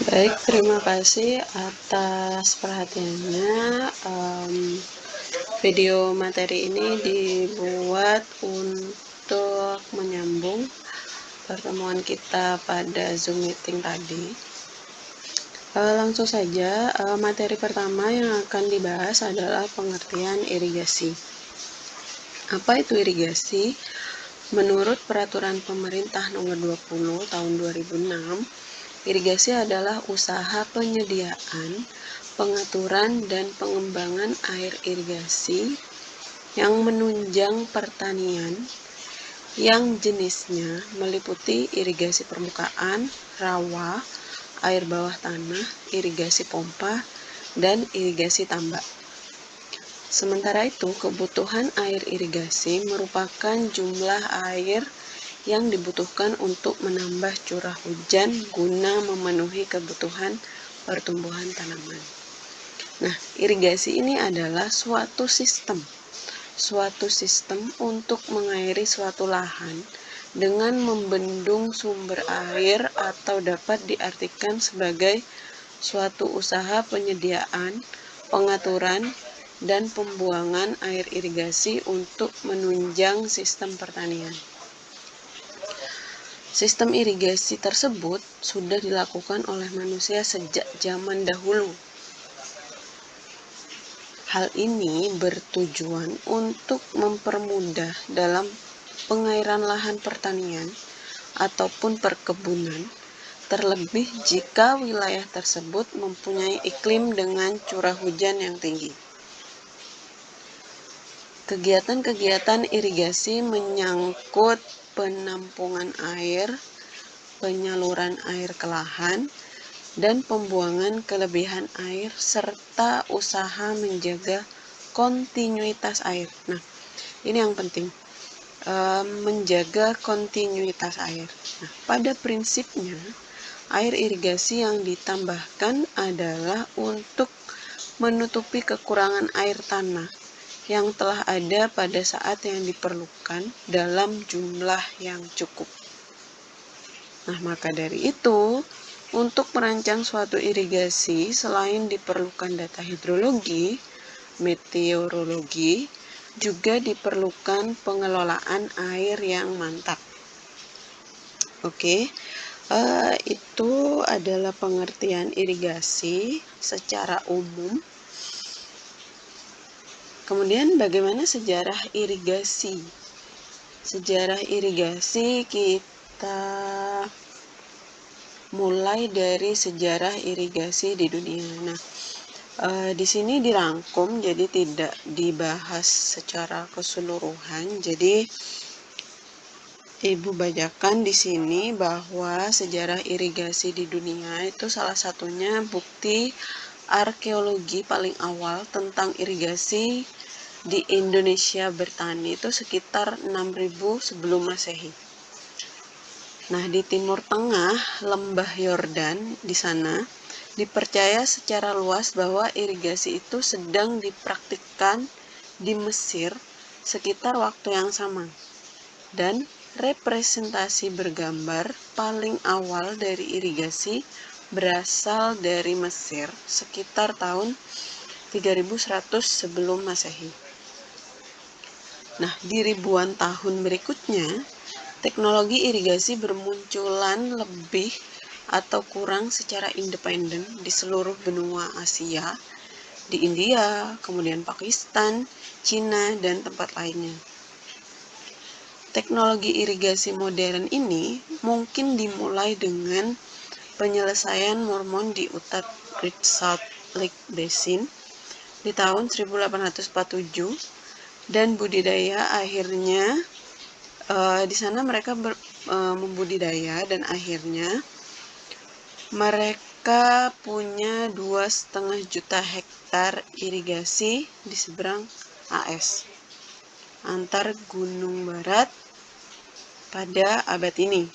Baik, terima kasih atas perhatiannya. Video materi ini dibuat untuk menyambung pertemuan kita pada Zoom meeting tadi. Langsung saja, materi pertama yang akan dibahas adalah pengertian irigasi. Apa itu irigasi? Menurut Peraturan Pemerintah Nomor 20 Tahun 2006, irigasi adalah usaha penyediaan, pengaturan, dan pengembangan air irigasi yang menunjang pertanian yang jenisnya meliputi irigasi permukaan, rawa, air bawah tanah, irigasi pompa, dan irigasi tambak. Sementara itu, kebutuhan air irigasi merupakan jumlah air yang dibutuhkan untuk menambah curah hujan guna memenuhi kebutuhan pertumbuhan tanaman. Nah, irigasi ini adalah suatu sistem untuk mengairi suatu lahan dengan membendung sumber air atau dapat diartikan sebagai suatu usaha penyediaan, pengaturan, dan pembuangan air irigasi untuk menunjang sistem pertanian. Sistem irigasi tersebut sudah dilakukan oleh manusia sejak zaman dahulu. Hal ini bertujuan untuk mempermudah dalam pengairan lahan pertanian ataupun perkebunan, terlebih jika wilayah tersebut mempunyai iklim dengan curah hujan yang tinggi. Kegiatan-kegiatan irigasi menyangkut penampungan air, penyaluran air ke lahan, dan pembuangan kelebihan air, serta usaha menjaga kontinuitas air. Nah, ini yang penting, menjaga kontinuitas air. Nah, pada prinsipnya, air irigasi yang ditambahkan adalah untuk menutupi kekurangan air tanah yang telah ada pada saat yang diperlukan dalam jumlah yang cukup. Nah, maka dari itu, untuk merancang suatu irigasi, selain diperlukan data hidrologi, meteorologi, juga diperlukan pengelolaan air yang mantap. Oke, itu adalah pengertian irigasi secara umum. Kemudian bagaimana sejarah irigasi? Sejarah irigasi kita mulai dari sejarah irigasi di dunia. Nah, di sini dirangkum, jadi tidak dibahas secara keseluruhan. Jadi Ibu bacakan di sini bahwa sejarah irigasi di dunia itu salah satunya bukti arkeologi paling awal tentang irigasi di Indonesia bertani itu sekitar 6000 sebelum Masehi. Nah, di Timur Tengah, lembah Yordan di sana dipercaya secara luas bahwa irigasi itu sedang dipraktikkan di Mesir sekitar waktu yang sama. Dan representasi bergambar paling awal dari irigasi berasal dari Mesir sekitar tahun 3100 sebelum Masehi. Nah, di ribuan tahun berikutnya, teknologi irigasi bermunculan lebih atau kurang secara independen di seluruh benua Asia, di India, kemudian Pakistan, Cina, dan tempat lainnya. Teknologi irigasi modern ini mungkin dimulai dengan penyelesaian Mormon di Utah Great Salt Lake Basin di tahun 1847, dan budidaya akhirnya di sana mereka membudidaya, dan akhirnya mereka punya 2,5 juta hektar irigasi di seberang AS antar gunung barat pada abad ini.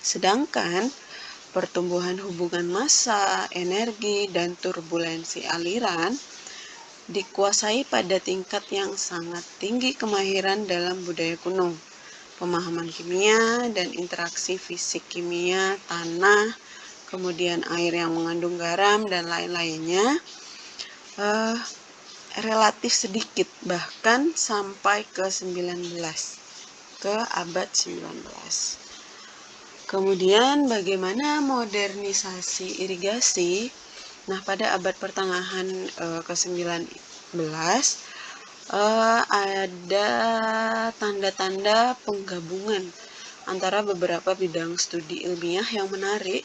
Sedangkan pertumbuhan hubungan massa, energi, dan turbulensi aliran dikuasai pada tingkat yang sangat tinggi kemahiran dalam budaya kuno, pemahaman kimia dan interaksi fisik kimia tanah, kemudian air yang mengandung garam, dan lain-lainnya relatif sedikit, bahkan sampai ke abad 19. Kemudian bagaimana modernisasi irigasi? Nah, pada abad pertengahan ke-19 ada tanda-tanda penggabungan antara beberapa bidang studi ilmiah yang menarik,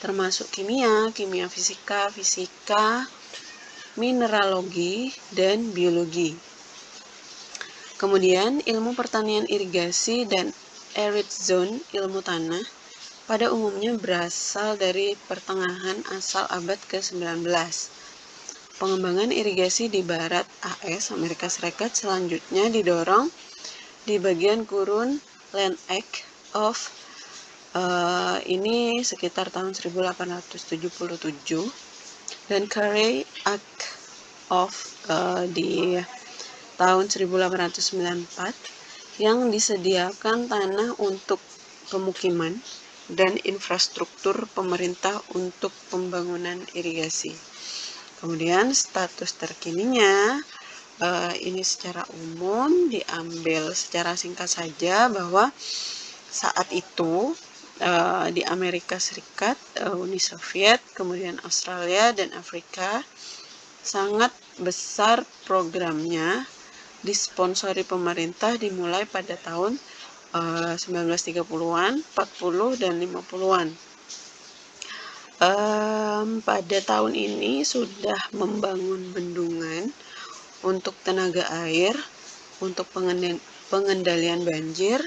termasuk kimia, kimia fisika, fisika, mineralogi, dan biologi. Kemudian ilmu pertanian irigasi dan arid zone, ilmu tanah, pada umumnya berasal dari pertengahan asal abad ke-19. Pengembangan irigasi di barat AS, Amerika Serikat, selanjutnya didorong di bagian kurun Land Act of ini sekitar tahun 1877 dan Carey Act of di tahun 1894 yang disediakan tanah untuk pemukiman dan infrastruktur pemerintah untuk pembangunan irigasi. Kemudian status terkininya, ini secara umum diambil secara singkat saja bahwa saat itu di Amerika Serikat, Uni Soviet, kemudian Australia dan Afrika sangat besar programnya, disponsori pemerintah dimulai pada tahun 1930-an, 40 dan 50-an. Pada tahun ini sudah membangun bendungan untuk tenaga air, untuk pengendalian banjir,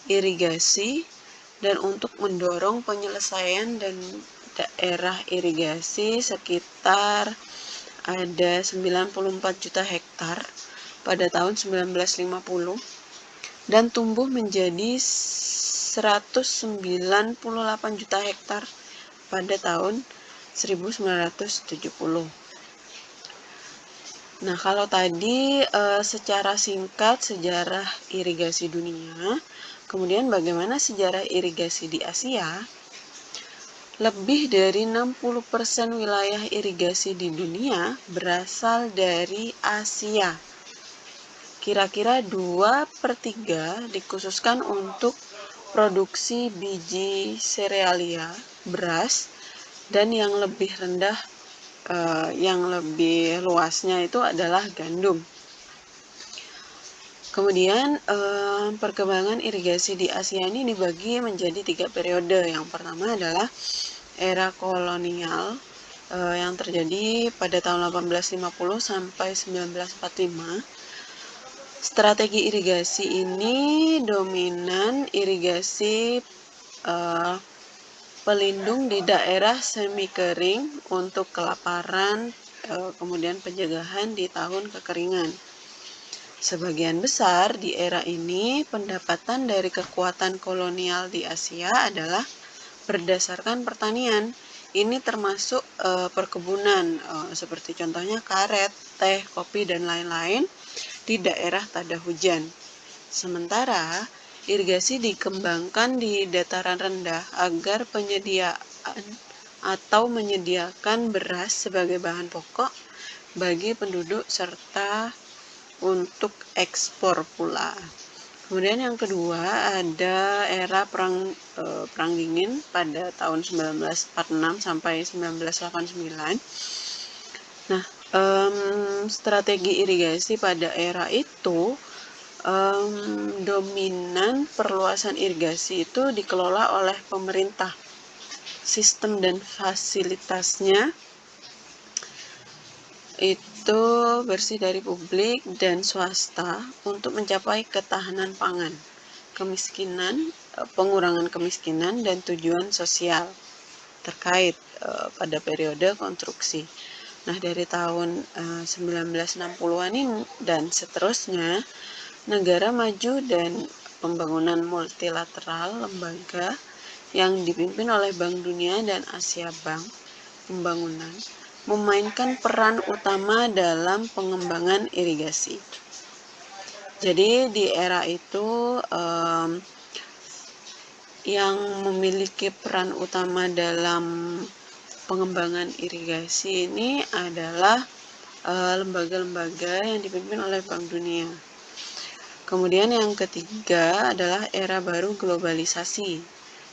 irigasi, dan untuk mendorong penyelesaian dan daerah irigasi sekitar ada 94 juta hektar pada tahun 1950 dan tumbuh menjadi 198 juta hektar pada tahun 1970. Nah, kalau tadi secara singkat sejarah irigasi dunia, kemudian bagaimana sejarah irigasi di Asia? Lebih dari 60% wilayah irigasi di dunia berasal dari Asia. Kira-kira 2/3 dikhususkan untuk produksi biji serealia, beras, dan yang lebih rendah, yang lebih luasnya itu adalah gandum. Kemudian perkembangan irigasi di Asia ini dibagi menjadi 3 periode. Yang pertama adalah era kolonial yang terjadi pada tahun 1850 sampai 1945. Strategi irigasi ini dominan irigasi pelindung di daerah semi kering untuk kelaparan, kemudian pencegahan di tahun kekeringan. Sebagian besar di era ini pendapatan dari kekuatan kolonial di Asia adalah berdasarkan pertanian. Ini termasuk perkebunan, seperti contohnya karet, teh, kopi, dan lain-lain di daerah tada hujan. Sementara irigasi dikembangkan di dataran rendah agar penyediaan atau menyediakan beras sebagai bahan pokok bagi penduduk serta untuk ekspor pula. Kemudian yang kedua ada era perang dingin pada tahun 1946 sampai 1989. Nah, strategi irigasi pada era itu dominan perluasan irigasi itu dikelola oleh pemerintah. Sistem dan fasilitasnya itu bersih dari publik dan swasta untuk mencapai ketahanan pangan, kemiskinan, pengurangan kemiskinan, dan tujuan sosial terkait pada periode konstruksi. Nah, dari tahun 1960-an ini dan seterusnya, negara maju dan pembangunan multilateral lembaga yang dipimpin oleh Bank Dunia dan Asia Bank Pembangunan memainkan peran utama dalam pengembangan irigasi. Jadi di era itu yang memiliki peran utama dalam pengembangan irigasi ini adalah lembaga-lembaga yang dipimpin oleh Bank Dunia. Kemudian yang ketiga adalah era baru globalisasi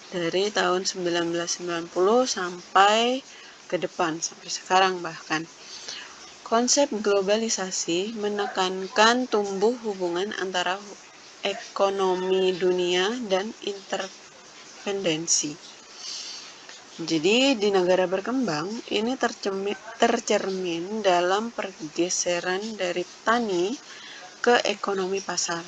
dari tahun 1990 sampai ke depan, sampai sekarang bahkan. Konsep globalisasi menekankan tumbuh hubungan antara ekonomi dunia dan interdependensi. Jadi di negara berkembang ini tercermin dalam pergeseran dari petani ke ekonomi pasar.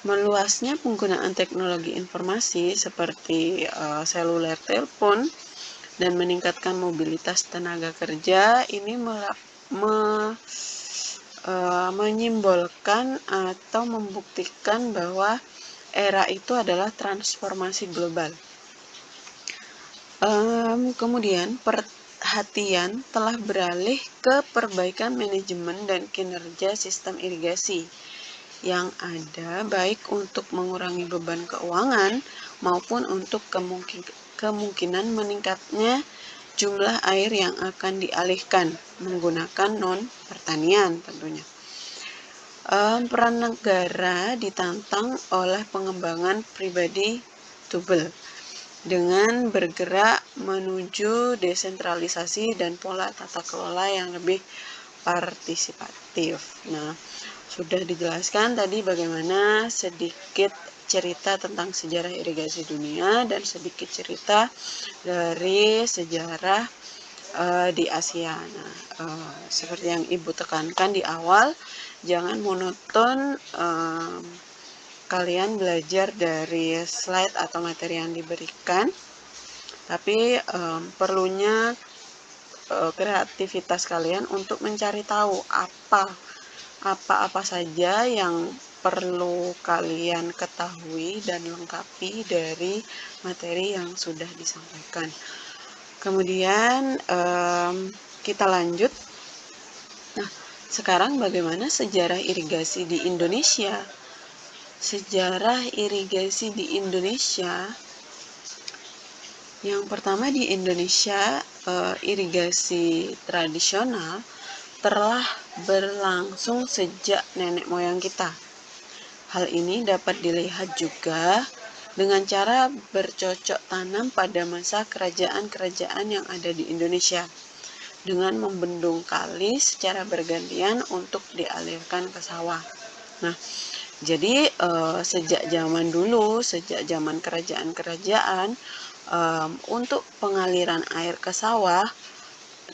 Meluasnya penggunaan teknologi informasi seperti seluler telepon dan meningkatkan mobilitas tenaga kerja ini menyimbolkan atau membuktikan bahwa era itu adalah transformasi global. Kemudian perhatian telah beralih ke perbaikan manajemen dan kinerja sistem irigasi yang ada, baik untuk mengurangi beban keuangan maupun untuk kemungkinan meningkatnya jumlah air yang akan dialihkan menggunakan non-pertanian tentunya. Peran negara ditantang oleh pengembangan pribadi tubel dengan bergerak menuju desentralisasi dan pola tata kelola yang lebih partisipatif. Nah, sudah dijelaskan tadi bagaimana sedikit cerita tentang sejarah irigasi dunia dan sedikit cerita dari sejarah di Asia. Nah, seperti yang Ibu tekankan di awal, jangan monoton kalian belajar dari slide atau materi yang diberikan, tapi perlunya kreativitas kalian untuk mencari tahu apa saja yang perlu kalian ketahui dan lengkapi dari materi yang sudah disampaikan. Kemudian kita lanjut. Nah, sekarang bagaimana sejarah irigasi di Indonesia? Sejarah irigasi di Indonesia, yang pertama di Indonesia, irigasi tradisional telah berlangsung sejak nenek moyang kita. Hal ini dapat dilihat juga dengan cara bercocok tanam pada masa kerajaan-kerajaan yang ada di Indonesia, dengan membendung kali secara bergantian untuk dialirkan ke sawah. Nah, jadi sejak zaman dulu, sejak zaman kerajaan-kerajaan, untuk pengaliran air ke sawah,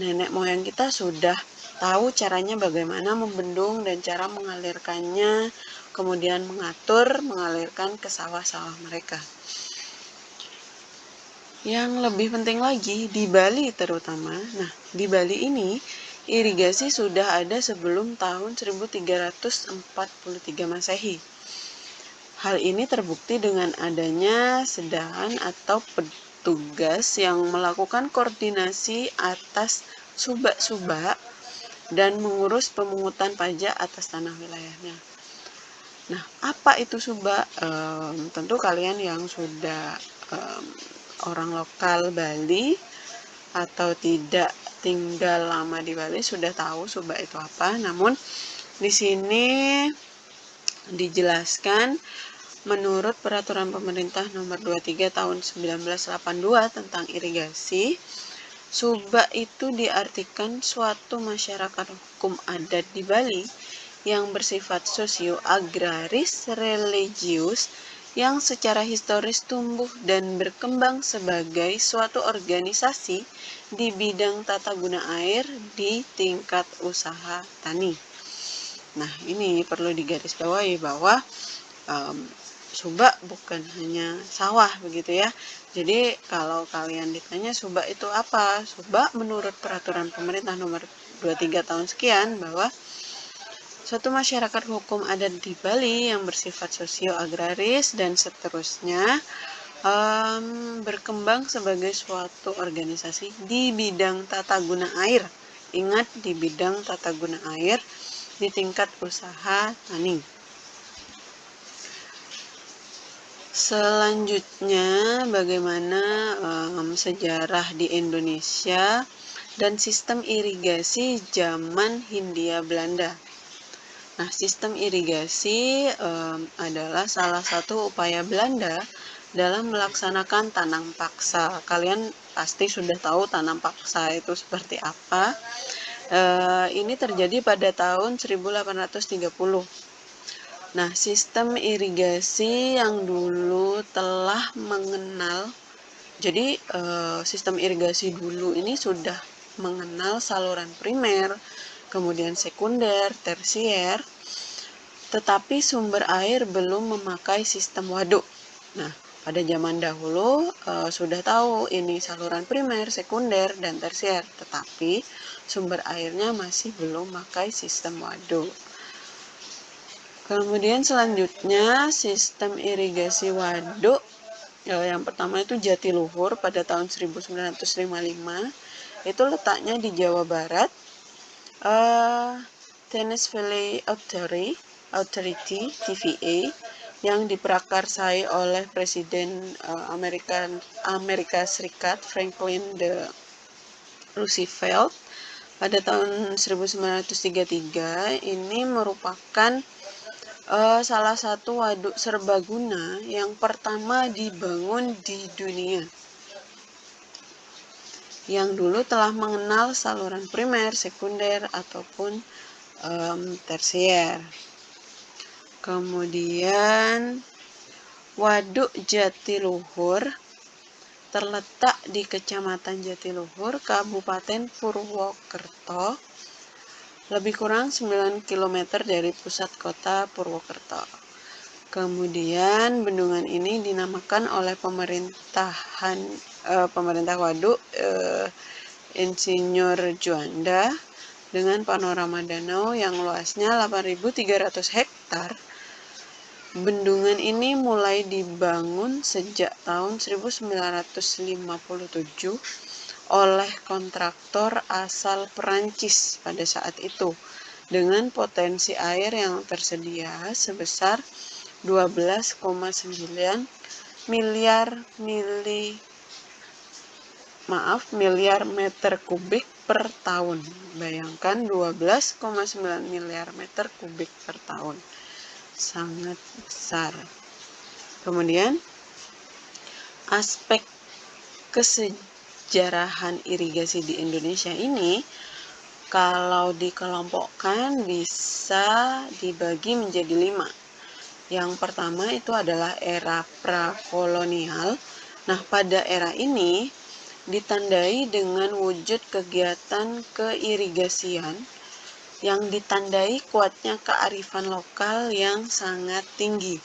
nenek moyang kita sudah tahu caranya bagaimana membendung dan cara mengalirkannya, kemudian mengalirkan ke sawah-sawah mereka. Yang lebih penting lagi, di Bali terutama, nah di Bali ini irigasi sudah ada sebelum tahun 1343 Masehi. Hal ini terbukti dengan adanya sedahan atau petugas yang melakukan koordinasi atas subak-subak dan mengurus pemungutan pajak atas tanah wilayahnya. Nah, apa itu subak? Tentu kalian yang sudah orang lokal Bali atau tidak tinggal lama di Bali sudah tahu subak itu apa. Namun di sini dijelaskan menurut Peraturan Pemerintah Nomor 23 Tahun 1982 tentang irigasi, subak itu diartikan suatu masyarakat hukum adat di Bali yang bersifat sosio-agraris religius yang secara historis tumbuh dan berkembang sebagai suatu organisasi di bidang tata guna air di tingkat usaha tani. Nah, ini perlu digarisbawahi bahwa subak bukan hanya sawah begitu ya. Jadi kalau kalian ditanya subak itu apa? Subak menurut Peraturan Pemerintah Nomor 23 tahun sekian bahwa suatu masyarakat hukum adat di Bali yang bersifat sosio-agraris dan seterusnya berkembang sebagai suatu organisasi di bidang tata guna air. Ingat, di bidang tata guna air di tingkat usaha tani. Selanjutnya, bagaimana sejarah di Indonesia dan sistem irigasi zaman Hindia Belanda. Nah, sistem irigasi adalah salah satu upaya Belanda dalam melaksanakan tanam paksa. Kalian pasti sudah tahu tanam paksa itu seperti apa. Ini terjadi pada tahun 1830. Nah, sistem irigasi yang dulu telah mengenal, jadi sistem irigasi dulu ini sudah mengenal saluran primer, kemudian sekunder, tersier, tetapi sumber air belum memakai sistem waduk. Nah, pada zaman dahulu sudah tahu ini saluran primer, sekunder, dan tersier, tetapi sumber airnya masih belum memakai sistem waduk. Kemudian selanjutnya sistem irigasi waduk yang pertama itu Jatiluhur pada tahun 1955. Itu letaknya di Jawa Barat. Thames Valley Authority TVA yang diprakarsai oleh Presiden Amerika Serikat Franklin D. Roosevelt pada tahun 1933. Ini merupakan salah satu waduk serbaguna yang pertama dibangun di dunia, yang dulu telah mengenal saluran primer, sekunder, ataupun tersier. Kemudian Waduk Jatiluhur terletak di Kecamatan Jatiluhur, Kabupaten Purwokerto, lebih kurang 9 km dari pusat kota Purwokerto. Kemudian bendungan ini dinamakan oleh pemerintah waduk Insinyur Juanda dengan panorama danau yang luasnya 8.300 hektar. Bendungan ini mulai dibangun sejak tahun 1957 oleh kontraktor asal Perancis pada saat itu, dengan potensi air yang tersedia sebesar 12,9 miliar meter kubik per tahun. Bayangkan 12,9 miliar meter kubik per tahun. Sangat besar. Kemudian aspek kesejarahan irigasi di Indonesia ini kalau dikelompokkan bisa dibagi menjadi 5. Yang pertama itu adalah era prakolonial. Nah, pada era ini ditandai dengan wujud kegiatan keirigasian yang ditandai kuatnya kearifan lokal yang sangat tinggi,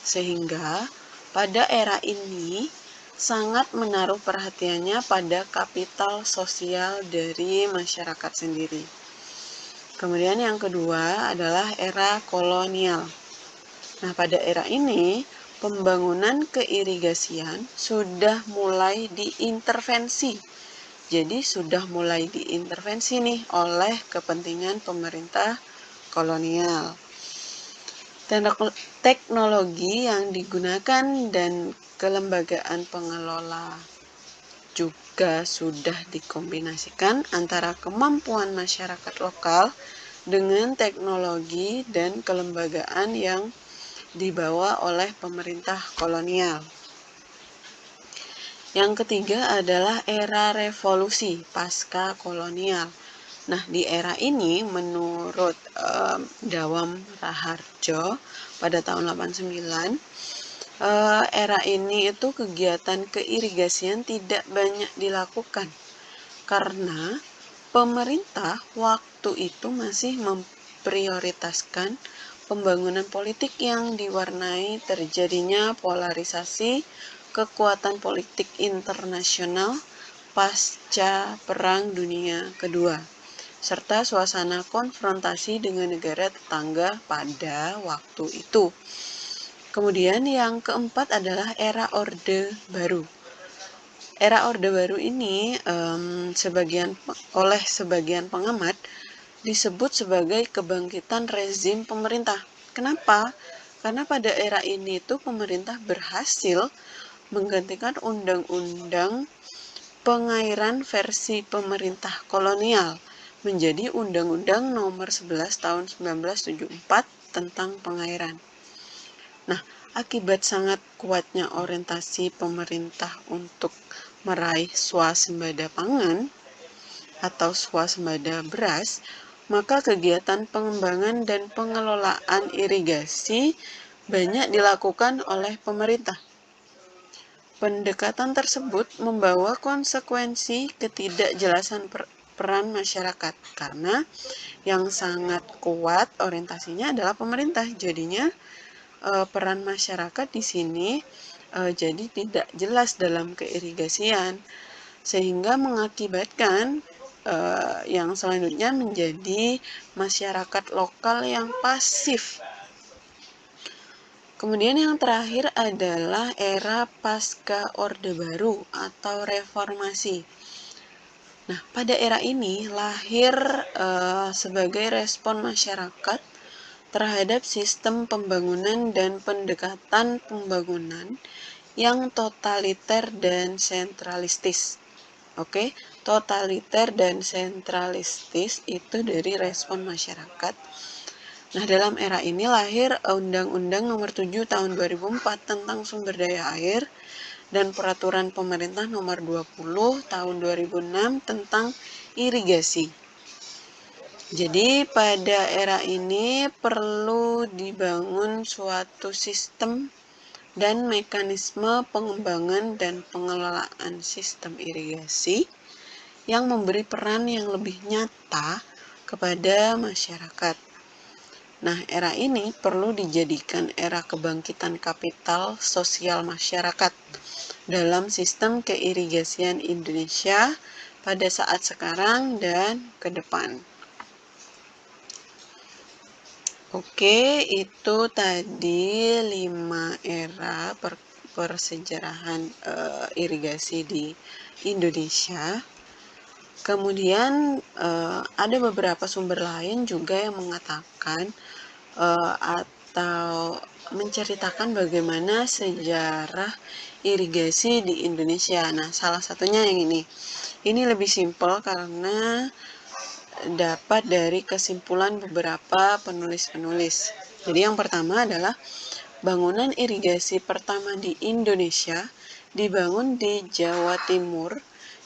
sehingga pada era ini sangat menaruh perhatiannya pada kapital sosial dari masyarakat sendiri. Kemudian yang kedua adalah era kolonial. Nah, pada era ini pembangunan keirigasian sudah mulai diintervensi. Jadi sudah mulai diintervensi nih oleh kepentingan pemerintah kolonial. Teknologi yang digunakan dan kelembagaan pengelola juga sudah dikombinasikan antara kemampuan masyarakat lokal dengan teknologi dan kelembagaan yang dibawa oleh pemerintah kolonial. Yang ketiga adalah era revolusi pasca kolonial. Nah, di era ini menurut Dawam Raharjo pada tahun 89, era ini itu kegiatan keirigasian tidak banyak dilakukan karena pemerintah waktu itu masih memprioritaskan pembangunan politik yang diwarnai terjadinya polarisasi kekuatan politik internasional pasca Perang Dunia Kedua, serta suasana konfrontasi dengan negara tetangga pada waktu itu. Kemudian yang keempat adalah era Orde Baru. Era Orde Baru ini oleh sebagian pengamat disebut sebagai kebangkitan rezim pemerintah. Kenapa? Karena pada era ini tuh pemerintah berhasil menggantikan undang-undang pengairan versi pemerintah kolonial menjadi Undang-Undang Nomor 11 Tahun 1974 tentang pengairan. Nah, akibat sangat kuatnya orientasi pemerintah untuk meraih swasembada pangan atau swasembada beras, maka kegiatan pengembangan dan pengelolaan irigasi banyak dilakukan oleh pemerintah. Pendekatan tersebut membawa konsekuensi ketidakjelasan peran masyarakat karena yang sangat kuat orientasinya adalah pemerintah. Jadinya peran masyarakat di sini jadi tidak jelas dalam keirigasian, sehingga mengakibatkan yang selanjutnya menjadi masyarakat lokal yang pasif. Kemudian yang terakhir adalah era pasca Orde Baru atau reformasi. Nah, pada era ini lahir sebagai respon masyarakat terhadap sistem pembangunan dan pendekatan pembangunan yang totaliter dan sentralistis. Oke, totaliter dan sentralistis itu dari respon masyarakat. Nah, dalam era ini lahir Undang-Undang Nomor 7 Tahun 2004 tentang Sumber Daya Air dan Peraturan Pemerintah Nomor 20 Tahun 2006 tentang irigasi. Jadi pada era ini perlu dibangun suatu sistem dan mekanisme pengembangan dan pengelolaan sistem irigasi yang memberi peran yang lebih nyata kepada masyarakat. Nah, era ini perlu dijadikan era kebangkitan kapital sosial masyarakat dalam sistem keirigasian Indonesia pada saat sekarang dan ke depan. Oke, itu tadi 5 era persejarahan irigasi di Indonesia. Kemudian ada beberapa sumber lain juga yang mengatakan atau menceritakan bagaimana sejarah irigasi di Indonesia. Nah, salah satunya yang ini. Ini lebih simpel karena dapat dari kesimpulan beberapa penulis-penulis. Jadi yang pertama adalah bangunan irigasi pertama di Indonesia dibangun di Jawa Timur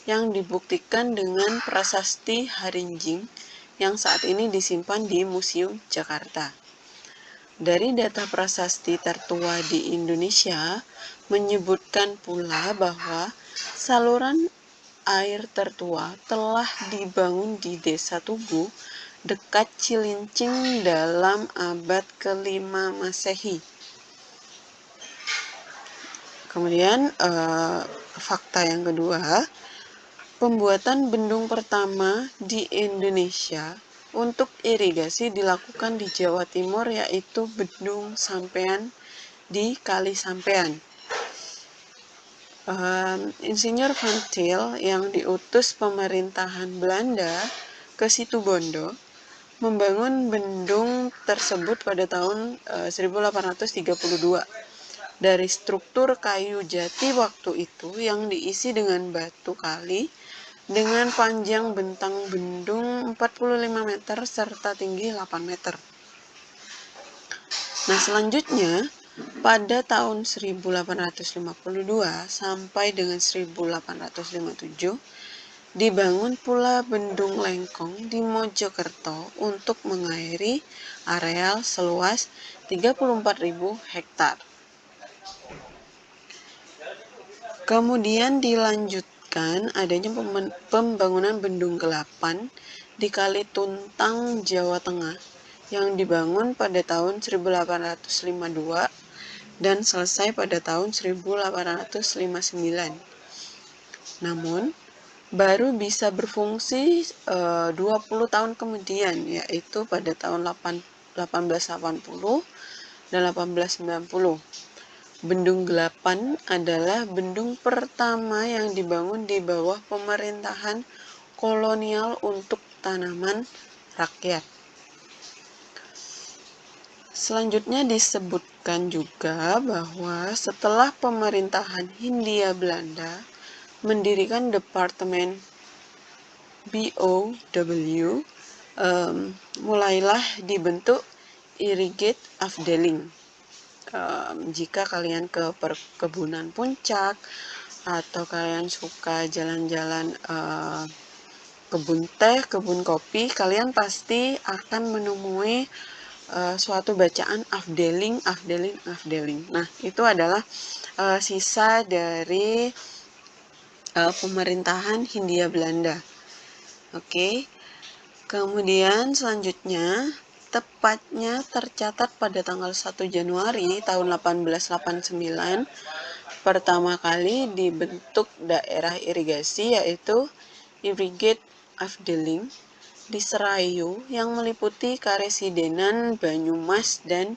yang dibuktikan dengan prasasti Harinjing yang saat ini disimpan di Museum Jakarta. Dari data prasasti tertua di Indonesia menyebutkan pula bahwa saluran air tertua telah dibangun di Desa Tugu dekat Cilincing dalam abad ke-5 Masehi. Kemudian fakta yang kedua, pembuatan bendung pertama di Indonesia untuk irigasi dilakukan di Jawa Timur, yaitu Bendung Sampean di Kali Sampean. Insinyur Van Til yang diutus pemerintahan Belanda ke Situbondo membangun bendung tersebut pada tahun 1832 dari struktur kayu jati waktu itu yang diisi dengan batu kali dengan panjang bentang bendung 45 meter serta tinggi 8 meter. Nah, selanjutnya pada tahun 1852 sampai dengan 1857 dibangun pula Bendung Lengkong di Mojokerto untuk mengairi areal seluas 34.000 hektar. Kemudian dilanjutkan adanya pembangunan Bendung Gelapan di Kali Tuntang, Jawa Tengah yang dibangun pada tahun 1852 dan selesai pada tahun 1859. Namun, baru bisa berfungsi 20 tahun kemudian, yaitu pada tahun 1880 dan 1890. Bendung Gelapan adalah bendung pertama yang dibangun di bawah pemerintahan kolonial untuk tanaman rakyat. Selanjutnya disebutkan juga bahwa setelah pemerintahan Hindia Belanda mendirikan Departemen BOW, mulailah dibentuk Irrigate Afdeling. Jika kalian ke perkebunan Puncak atau kalian suka jalan-jalan kebun teh, kebun kopi, kalian pasti akan menemui suatu bacaan afdeling, afdeling, afdeling. Nah, itu adalah sisa dari pemerintahan Hindia Belanda. Oke. Kemudian selanjutnya, tepatnya tercatat pada tanggal 1 Januari tahun 1889, pertama kali dibentuk daerah irigasi yaitu Irrigate Afdeling di Serayu yang meliputi Karesidenan, Banyumas, dan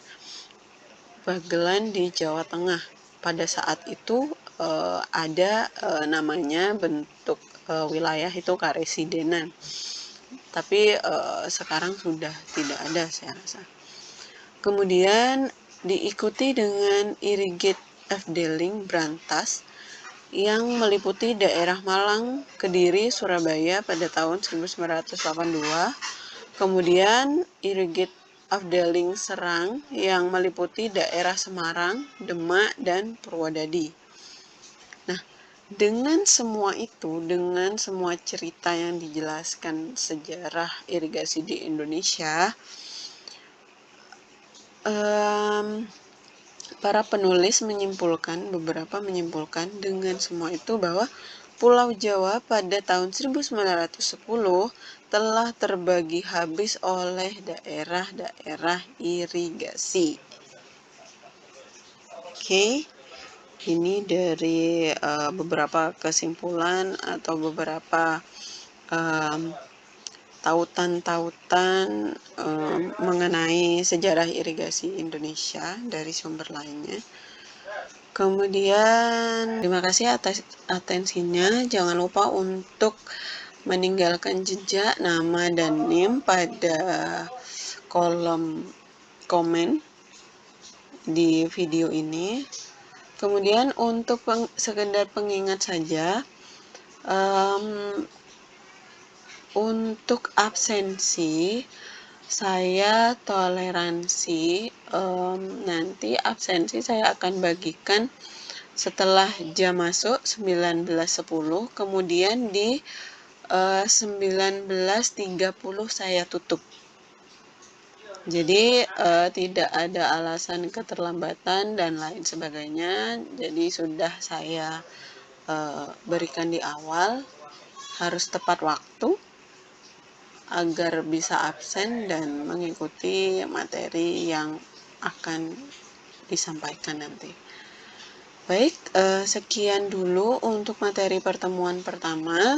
Bagelan di Jawa Tengah. Pada saat itu ada namanya bentuk wilayah itu Karesidenan. Tapi sekarang sudah tidak ada, saya rasa. Kemudian diikuti dengan Irrigate Afdeling Brantas yang meliputi daerah Malang, Kediri, Surabaya pada tahun 1982. Kemudian Irrigate Afdeling Serang yang meliputi daerah Semarang, Demak, dan Purwodadi. Nah, dengan semua itu, dengan semua cerita yang dijelaskan sejarah irigasi di Indonesia, para penulis beberapa menyimpulkan dengan semua itu bahwa Pulau Jawa pada tahun 1910 telah terbagi habis oleh daerah-daerah irigasi. Oke. Ini dari beberapa kesimpulan atau beberapa tautan-tautan mengenai sejarah irigasi Indonesia dari sumber lainnya. Kemudian terima kasih atas atensinya. Jangan lupa untuk meninggalkan jejak nama dan NIM pada kolom komen di video ini. Kemudian untuk sekedar pengingat saja, untuk absensi saya toleransi, nanti absensi saya akan bagikan setelah jam masuk 19.10, kemudian di 19.30 saya tutup. Jadi tidak ada alasan keterlambatan dan lain sebagainya. Jadi sudah saya berikan di awal, harus tepat waktu agar bisa absen dan mengikuti materi yang akan disampaikan nanti. Baik, sekian dulu untuk materi pertemuan pertama.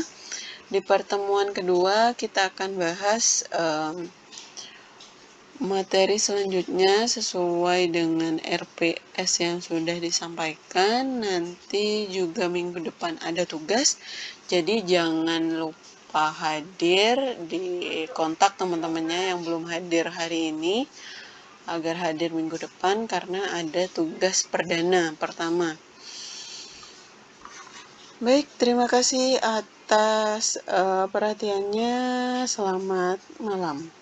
Di pertemuan kedua kita akan bahas materi selanjutnya sesuai dengan RPS yang sudah disampaikan. Nanti juga minggu depan ada tugas, jadi jangan lupa hadir, di kontak teman-temannya yang belum hadir hari ini agar hadir minggu depan karena ada tugas perdana pertama. Baik, terima kasih atas perhatiannya. Selamat malam.